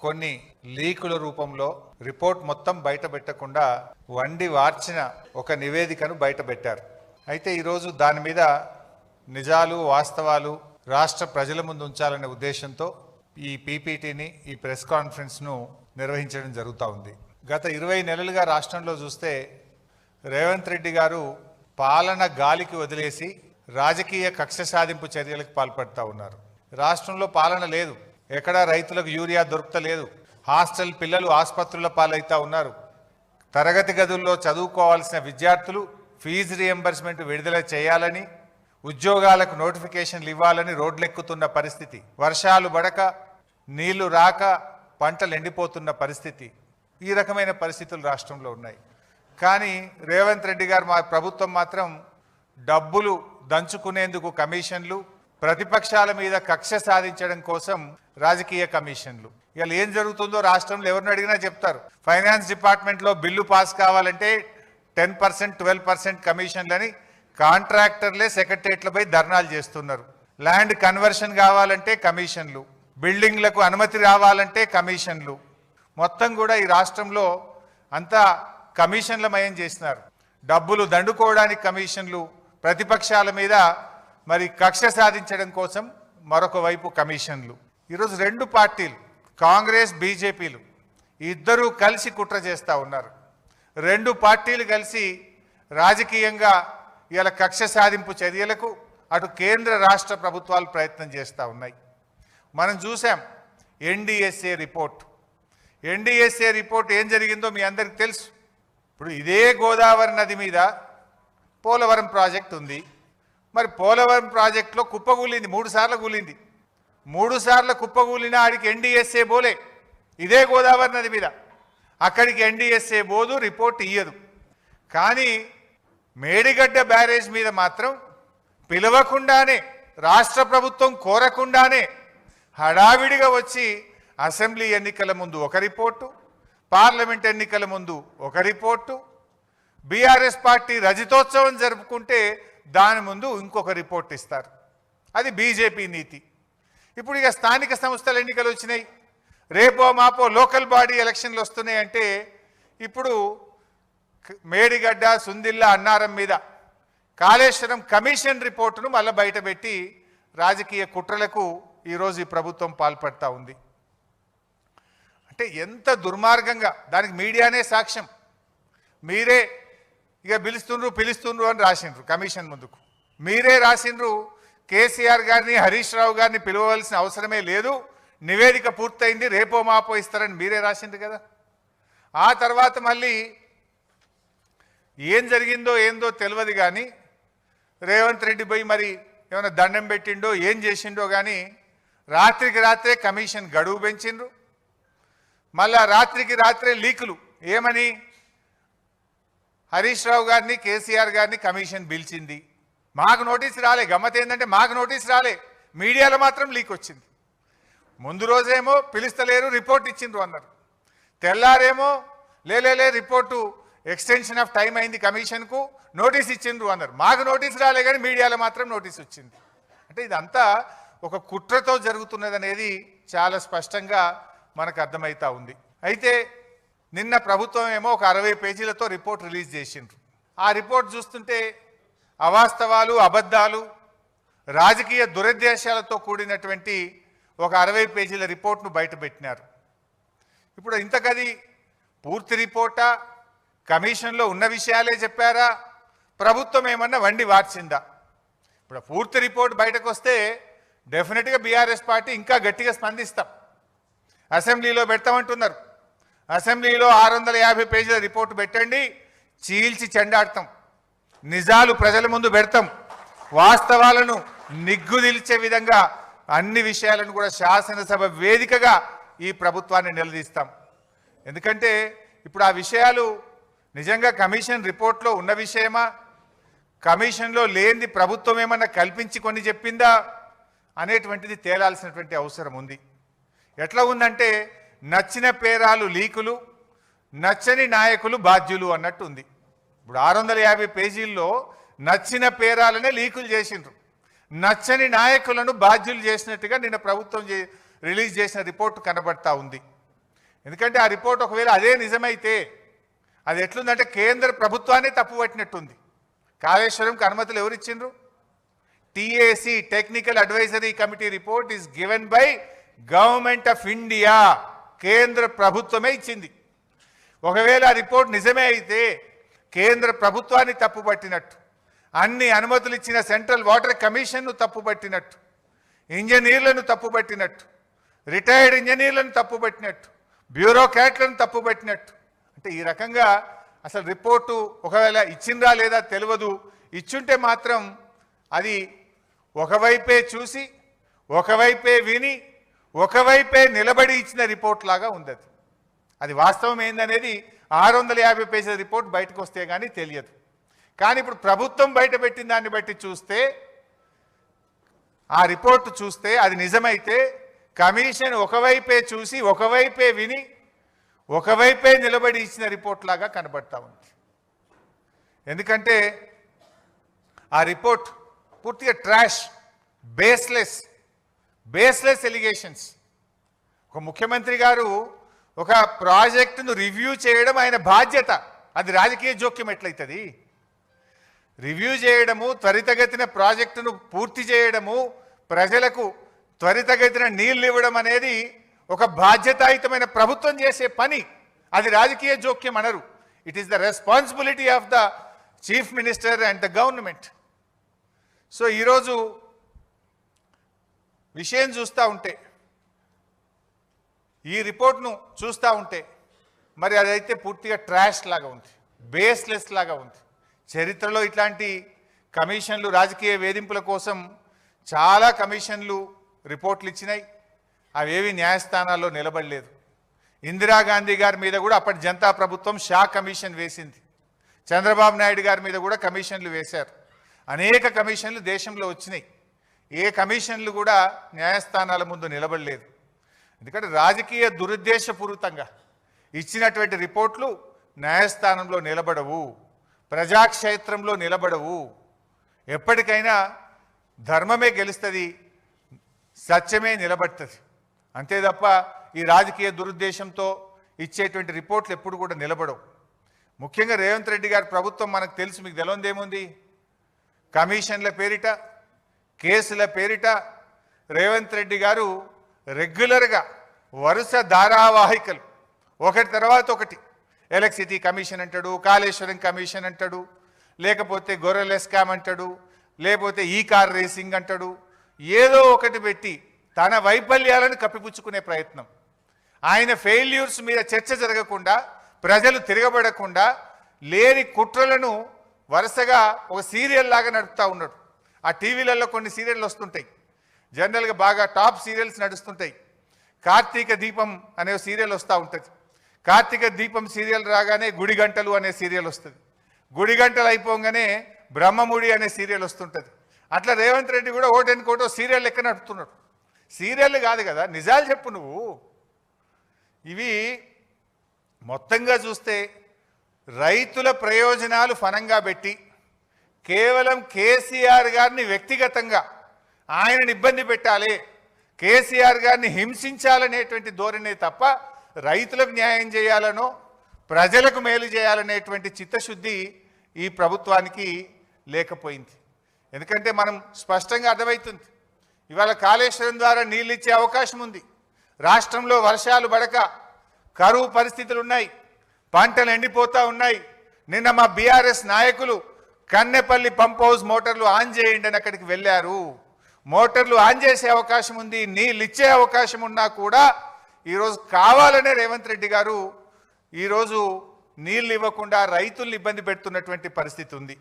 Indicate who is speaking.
Speaker 1: కొన్ని లీకుల రూపంలో రిపోర్ట్ మొత్తం బయట పెట్టకుండా వండి వార్చిన ఒక నివేదికను బయట పెట్టారు. అయితే ఈరోజు దాని మీద నిజాలు వాస్తవాలు రాష్ట్ర ప్రజల ముందు ఉంచాలనే ఉద్దేశంతో ఈ పీపీటీని ఈ ప్రెస్ కాన్ఫరెన్స్ను నిర్వహించడం జరుగుతూ ఉంది. గత 20 నెలలుగా రాష్ట్రంలో చూస్తే రేవంత్ రెడ్డి గారు పాలన గాలికి వదిలేసి రాజకీయ కక్ష సాధింపు చర్యలకు పాల్పడుతూ ఉన్నారు. రాష్ట్రంలో పాలన లేదు, ఎక్కడా రైతులకు యూరియా దొరుకుతలేదు, హాస్టల్ పిల్లలు ఆసుపత్రుల పాలవుతూ ఉన్నారు, తరగతి గదుల్లో చదువుకోవాల్సిన విద్యార్థులు ఫీజు రియంబర్స్మెంట్ విడుదల చేయాలని, ఉద్యోగాలకు నోటిఫికేషన్లు ఇవ్వాలని రోడ్లెక్కుతున్న పరిస్థితి, వర్షాలు పడక నీళ్లు రాక పంటలు ఎండిపోతున్న పరిస్థితి, ఈ రకమైన పరిస్థితులు రాష్ట్రంలో ఉన్నాయి. కానీ రేవంత్ రెడ్డి గారు మా ప్రభుత్వం మాత్రం డబ్బులు దంచుకునేందుకు కమిషన్లు, ప్రతిపక్షాల మీద కక్ష సాధించడం కోసం రాజకీయ కమిషన్లు. ఇవాళ ఏం జరుగుతుందో రాష్ట్రంలో ఎవరిని అడిగినా చెప్తారు. ఫైనాన్స్ డిపార్ట్మెంట్లో బిల్లు పాస్ కావాలంటే 10%, 12% కమిషన్లని కాంట్రాక్టర్లే సెక్రటరియట్లపై ధర్నాలు చేస్తున్నారు. ల్యాండ్ కన్వర్షన్ కావాలంటే కమిషన్లు, బిల్డింగ్లకు అనుమతి రావాలంటే కమిషన్లు. మొత్తం కూడా ఈ రాష్ట్రంలో అంతా కమిషన్లమయం చేసినారు. డబ్బులు దండుకోవడానికి కమిషన్లు, ప్రతిపక్షాల మీద మరి కక్ష సాధించడం కోసం మరొక వైపు కమిషన్లు. ఈరోజు రెండు పార్టీలు కాంగ్రెస్ బీజేపీలు ఇద్దరూ కలిసి కుట్ర చేస్తూ ఉన్నారు. రెండు పార్టీలు కలిసి రాజకీయంగా ఇలా కక్ష సాధింపు చర్యలకు అటు కేంద్ర రాష్ట్ర ప్రభుత్వాలు ప్రయత్నం చేస్తూ ఉన్నాయి. మనం చూసాం ఎన్డీఎస్ఏ రిపోర్ట్. ఎన్డీఎస్ఏ రిపోర్ట్ ఏం జరిగిందో మీ అందరికీ తెలుసు. ఇప్పుడు ఇదే గోదావరి నది మీద పోలవరం ప్రాజెక్ట్ ఉంది. మరి పోలవరం ప్రాజెక్టులో కుప్పగూలింది, 3 సార్లు కూలింది. 3 సార్లు కుప్పగూలిన ఆడికి ఎన్డీఎస్ఏ పోలే. ఇదే గోదావరి నది మీద అక్కడికి ఎన్డీఎస్ఏ పోదు, రిపోర్ట్ ఇయ్యదు. కానీ మేడిగడ్డ బ్యారేజ్ మీద మాత్రం పిలవకుండానే, రాష్ట్ర ప్రభుత్వం కోరకుండానే హడావిడిగా వచ్చి అసెంబ్లీ ఎన్నికల ముందు ఒక రిపోర్టు, పార్లమెంట్ ఎన్నికల ముందు ఒక రిపోర్టు, బీఆర్ఎస్ పార్టీ రజతోత్సవం జరుపుకుంటే దాని ముందు ఇంకొక రిపోర్ట్ ఇస్తారు. అది బీజేపీ నీతి. ఇప్పుడు ఇక స్థానిక సంస్థల ఎన్నికలు వచ్చినాయి, రేపో మాపో లోకల్ బాడీ ఎలక్షన్లు వస్తున్నాయి అంటే ఇప్పుడు మేడిగడ్డ, సుందిల్ల, అన్నారం మీద కాళేశ్వరం కమిషన్ రిపోర్టును మళ్ళీ బయటపెట్టి రాజకీయ కుట్రలకు ఈరోజు ఈ ప్రభుత్వం పాల్పడతా ఉంది. అంటే ఎంత దుర్మార్గంగా, దానికి మీడియానే సాక్ష్యం. మీరే ఇక పిలుస్తుండ్రు అని రాసిండ్రు కమిషన్ ముందుకు. మీరే రాసిండ్రు కేసీఆర్ గారిని, హరీష్ రావు గారిని పిలవవలసిన అవసరమే లేదు, నివేదిక పూర్తయింది, రేపో మాపో ఇస్తారని మీరే రాసిండ్రు కదా. ఆ తర్వాత మళ్ళీ ఏం జరిగిందో ఏందో తెలియదు కానీ రేవంత్ రెడ్డి పోయి మరి ఏమైనా దండం పెట్టిండో ఏం చేసిండో కానీ రాత్రికి రాత్రే కమిషన్ గడువు పెంచిండ్రు. మళ్ళా రాత్రికి రాత్రే లీకులు. ఏమని? హరీష్ రావు గారిని, కేసీఆర్ గారిని కమిషన్ పిలిచింది, మాకు నోటీస్ రాలే. గమ్మత్ ఏంటంటే మాకు నోటీస్ రాలే, మీడియాలో మాత్రం లీక్ వచ్చింది. ముందు రోజేమో పిలుస్తలేరు, రిపోర్ట్ ఇచ్చిండ్రు అన్నారు. తెల్లారేమో లే రిపోర్టు ఎక్స్టెన్షన్ ఆఫ్ టైం అయింది, కమిషన్కు నోటీస్ ఇచ్చిండ్రు అన్నారు. మాకు నోటీస్ రాలే కానీ మీడియాలో మాత్రం నోటీస్ వచ్చింది. అంటే ఇదంతా ఒక కుట్రతో జరుగుతున్నదనేది చాలా స్పష్టంగా మనకు అర్థమవుతా ఉంది. అయితే నిన్న ప్రభుత్వం ఏమో ఒక 60 పేజీలతో రిపోర్ట్ రిలీజ్ చేసిండ్రు. ఆ రిపోర్ట్ చూస్తుంటే అవాస్తవాలు, అబద్ధాలు, రాజకీయ దురుద్దేశాలతో కూడినటువంటి ఒక 60 పేజీల రిపోర్ట్ను బయటపెట్టినారు. ఇప్పుడు ఇంతకది పూర్తి రిపోర్టా, కమిషన్లో ఉన్న విషయాలే చెప్పారా, ప్రభుత్వం ఏమన్నా వండి వార్చిందా? ఇప్పుడు పూర్తి రిపోర్ట్ బయటకు వస్తే డెఫినెట్గా బీఆర్ఎస్ పార్టీ ఇంకా గట్టిగా స్పందిస్తాం. అసెంబ్లీలో పెడతామంటున్నారు. అసెంబ్లీలో 650 పేజీల రిపోర్టు పెట్టండి, చీల్చి చెండాడతాం, నిజాలు ప్రజల ముందు పెడతాం, వాస్తవాలను నిగ్గుదిల్చే విధంగా అన్ని విషయాలను కూడా శాసనసభ వేదికగా ఈ ప్రభుత్వాన్ని నిలదీస్తాం. ఎందుకంటే ఇప్పుడు ఆ విషయాలు నిజంగా కమిషన్ రిపోర్ట్లో ఉన్న విషయమా, కమిషన్లో లేనిది ప్రభుత్వం ఏమన్నా కల్పించి కొన్ని చెప్పిందా అనేటువంటిది తేలాల్సినటువంటి అవసరం ఉంది. ఎట్లా ఉందంటే నచ్చిన పేరాలు లీకులు, నచ్చని నాయకులు బాధ్యులు అన్నట్టు ఉంది. ఇప్పుడు 650 పేజీల్లో నచ్చిన పేరాలనే లీకులు చేసిండ్రు, నచ్చని నాయకులను బాధ్యులు చేసినట్టుగా నిన్న ప్రభుత్వం రిలీజ్ చేసిన రిపోర్టు కనబడతా ఉంది. ఎందుకంటే ఆ రిపోర్ట్ ఒకవేళ అదే నిజమైతే అది ఎట్లుందంటే కేంద్ర ప్రభుత్వాన్ని తప్పుపట్టినట్టుంది. కాళేశ్వరంకి అనుమతులు ఎవరు ఇచ్చిండ్రు? TAC technical advisory committee report is given by government of India. కేంద్ర ప్రభుత్వమే ఇచ్చింది. ఒకవేళ ఆ రిపోర్ట్ నిజమే అయితే కేంద్ర ప్రభుత్వాన్ని తప్పుపట్టినట్టు, అన్ని అనుమతులు ఇచ్చిన సెంట్రల్ వాటర్ కమిషన్ను తప్పుపట్టినట్టు, ఇంజనీర్లను తప్పుపట్టినట్టు, రిటైర్డ్ ఇంజనీర్లను తప్పుపట్టినట్టు, బ్యూరోక్రాట్లను తప్పుపట్టినట్టు. అంటే ఈ రకంగా అసలు రిపోర్టు ఒకవేళ ఇచ్చిందా లేదా తెలియదు. ఇచ్చుంటే మాత్రం అది ఒకవైపే చూసి, ఒకవైపే విని, ఒకవైపే నిలబడి ఇచ్చిన రిపోర్ట్ లాగా ఉంది. అది వాస్తవం ఏందనేది 650 పేజీల రిపోర్ట్ బయటకు వస్తే కానీ తెలియదు. కానీ ఇప్పుడు ప్రభుత్వం బయట పెట్టిన దాన్ని బట్టి చూస్తే, ఆ రిపోర్టు చూస్తే అది నిజమైతే కమిషన్ ఒకవైపే చూసి, ఒకవైపే విని, ఒకవైపే నిలబడి ఇచ్చిన రిపోర్ట్ లాగా కనబడతా ఉంది. ఎందుకంటే ఆ రిపోర్ట్ పూర్తిగా ట్రాష్, బేస్లెస్ ఎలిగేషన్స్. ఒక ముఖ్యమంత్రి గారు ఒక ప్రాజెక్టును రివ్యూ చేయడం ఆయన బాధ్యత. అది రాజకీయ జోక్యం ఎట్లయితుంది? రివ్యూ చేయడము, త్వరితగతిన ప్రాజెక్టును పూర్తి చేయడము, ప్రజలకు త్వరితగతిన నీళ్లు ఇవ్వడం అనేది ఒక బాధ్యతాయుతమైన ప్రభుత్వం చేసే పని. అది రాజకీయ జోక్యం అనరు. It is the responsibility of the chief minister and the government. So ఈరోజు విషయం చూస్తూ ఉంటే, ఈ రిపోర్ట్ను చూస్తూ ఉంటే మరి అదైతే పూర్తిగా ట్రాష్ లాగా ఉంది, బేస్లెస్ లాగా ఉంది. చరిత్రలో ఇట్లాంటి కమిషన్లు, రాజకీయ వేధింపుల కోసం చాలా కమిషన్లు రిపోర్ట్లు ఇచ్చినాయి. అవేవి న్యాయస్థానాల్లో నిలబడలేదు. ఇందిరాగాంధీ గారి మీద కూడా అప్పటి జనతా ప్రభుత్వం షా కమిషన్ వేసింది. చంద్రబాబు నాయుడు గారి మీద కూడా కమిషన్లు వేశారు. అనేక కమిషన్లు దేశంలో వచ్చినాయి. ఏ కమిషన్లు కూడా న్యాయస్థానాల ముందు నిలబడలేదు. ఎందుకంటే రాజకీయ దురుద్దేశపూరితంగా ఇచ్చినటువంటి రిపోర్ట్లు న్యాయస్థానంలో నిలబడవు, ప్రజాక్షేత్రంలో నిలబడవు. ఎప్పటికైనా ధర్మమే గెలుస్తుంది, సత్యమే నిలబడుతుంది. అంతే తప్ప ఈ రాజకీయ దురుద్దేశంతో ఇచ్చేటువంటి రిపోర్ట్లు ఎప్పుడు కూడా నిలబడవు. ముఖ్యంగా రేవంత్ రెడ్డి గారి ప్రభుత్వం మనకు తెలుసు, మీకు తెలియదేముంది? కమిషన్ల పేరిట, కేసుల పేరిట రేవంత్ రెడ్డి గారు రెగ్యులర్గా వరుస ధారావాహికలు ఒకటి తర్వాత ఒకటి, ఎలక్ట్రిసిటీ కమిషన్ అంటాడు, కాళేశ్వరం కమిషన్ అంటాడు, లేకపోతే గొర్రెల స్కామ్ అంటాడు, లేకపోతే ఈ కార్ రేసింగ్ అంటాడు. ఏదో ఒకటి పెట్టి తన వైఫల్యాలను కప్పిపుచ్చుకునే ప్రయత్నం. ఆయన ఫెయిల్యూర్స్ మీద చర్చ జరగకుండా, ప్రజలు తిరగబడకుండా లేని కుట్రలను వరుసగా ఒక సీరియల్ లాగా నడుపుతూ ఉన్నాడు. ఆ టీవీలలో కొన్ని సీరియళ్ళు వస్తుంటాయి, జనరల్గా బాగా టాప్ సీరియల్స్ నడుస్తుంటాయి. కార్తీక దీపం అనే సీరియల్ వస్తూ ఉంటుంది. కార్తీక దీపం సీరియల్ రాగానే గుడి గంటలు అనే సీరియల్ వస్తుంది. గుడి గంటలు అయిపోగానే బ్రహ్మముడి అనే సీరియల్ వస్తుంటుంది. అట్లా రేవంత్ రెడ్డి కూడా ఓటెనుకోటో సీరియల్ లెక్క నడుపుతున్నాడు. సీరియల్ కాదు కదా, నిజాలు చెప్పు నువ్వు. ఇవి మొత్తంగా చూస్తే రైతుల ప్రయోజనాలు ఫనంగా పెట్టి కేవలం కేసీఆర్ గారిని వ్యక్తిగతంగా ఆయనను ఇబ్బంది పెట్టాలి, కేసీఆర్ గారిని హింసించాలనేటువంటి ధోరణే తప్ప రైతులకు న్యాయం చేయాలనో ప్రజలకు మేలు చేయాలనేటువంటి చిత్తశుద్ధి ఈ ప్రభుత్వానికి లేకపోయింది. ఎందుకంటే మనం స్పష్టంగా అర్థమవుతుంది, ఇవాళ కాళేశ్వరం ద్వారా నీళ్ళు ఇచ్చే అవకాశం ఉంది. రాష్ట్రంలో వర్షాలు పడక కరువు పరిస్థితులు ఉన్నాయి, పంటలు ఎండిపోతూ ఉన్నాయి. నిన్న మా బీఆర్ఎస్ నాయకులు కన్నెపల్లి పంప్ హౌస్ మోటార్లు ఆన్ చేయండి అని అక్కడికి వెళ్ళారు. మోటార్లు ఆన్ చేసే అవకాశం ఉంది, నీళ్ళు ఇచ్చే అవకాశం ఉన్నా కూడా ఈరోజు కావాలనే రేవంత్ రెడ్డి గారు ఈరోజు నీళ్ళు ఇవ్వకుండా రైతుల్ని ఇబ్బంది పెడుతున్నటువంటి పరిస్థితి ఉంది.